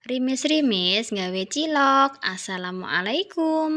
Rimis-rimis nggawe cilok. Assalamualaikum.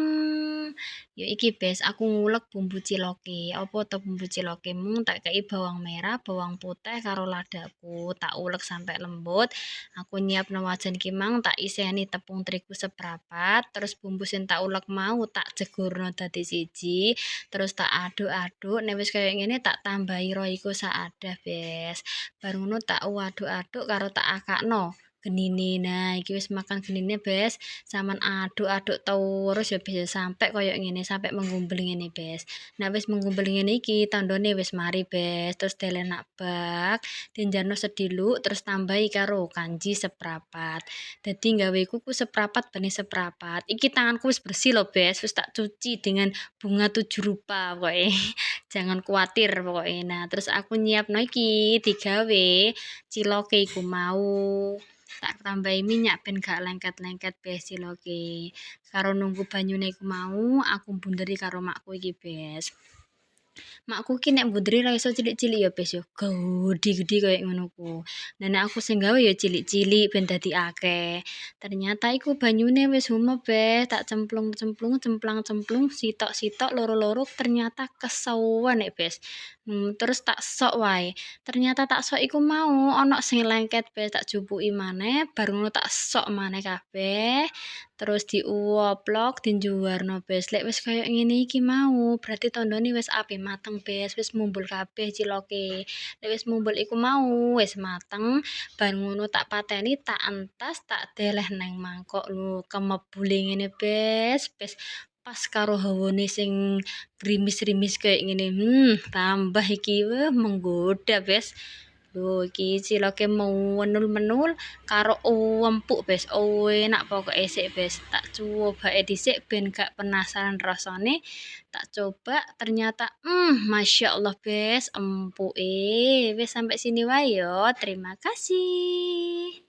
Yo iki bes aku ngulek bumbu ciloke. Apa to bumbu ciloke? Mung tak kei bawang merah, bawang putih karo ladaku. Tak ulek sampai lembut. Aku nyiapno wajan iki mang tak iseni tepung terigu seprapat, terus bumbu sing tak ulek mau tak jegurno dadi siji, terus tak aduk-aduk. Nek wis kaya ngene tak tambahi royco seadah bes. Bar ngono tak aduk-aduk karo tak akakno genine. Nah, iki wis makan genine bes. Saman aduk-aduk terus ya bes ya sampai koyo ngene, sampai menggumpal ngene bes. Nah, wis menggumpal ngene iki tandane wis mari bes. Terus delenak bak, dinjarno sediluk terus tambahi karo kanji seprapat. Dadi gawe kuku seprapat bani seprapat. Iki tanganku wis bersih loh bes, wis tak cuci dengan bunga 7 rupa pokoke. Jangan kuatir pokoknya. Nah, terus aku nyiapno iki digawe ciloke iku mau. Tak tambahi minyak ben gak lengket-lengket bes ciloke. Karo nunggu banyune iku mau, aku bunderi karo makku iki bes. Makku ki nek mbunderi ra iso cilik-cilik ya bes yo. Gede-gede koyo ngono ku. Nah, nek aku sing gawe ya cilik-cilik ben dadi akeh. Ternyata iku banyune wis umep bes, tak cemplung-cemplung, cemplang-cemplung, sitok-sitok, loro-loro ternyata kesuwen nek bes. Terus tak sok wae. Ternyata tak sok iku mau ana sing lengket bes, tak jupuki maneh, bar ngono tak sok maneh kabeh. Terus diuwoplok, dinjuwarno bes. Lek wis kaya ngene iki mau, berarti tandane wis api mateng bes, wis mumbul kabeh ciloke. Lek wis mumbul iku mau, wis mateng. Bar ngono tak pateni, tak entas, tak deleh nang mangkok lho, kemebule ngene bes, bes pas karo hawane sing grimis-rimis kayak ngene. Tambah iki weh menggoda bes. Lho iki ciloke menul-menul karo empuk bes. Enak pokoke sik bes. Tak cobake dhisik ben gak penasaran rasane. Tak coba ternyata Masya Allah bes empuke. Wes sampai sini wae yo. Terima kasih.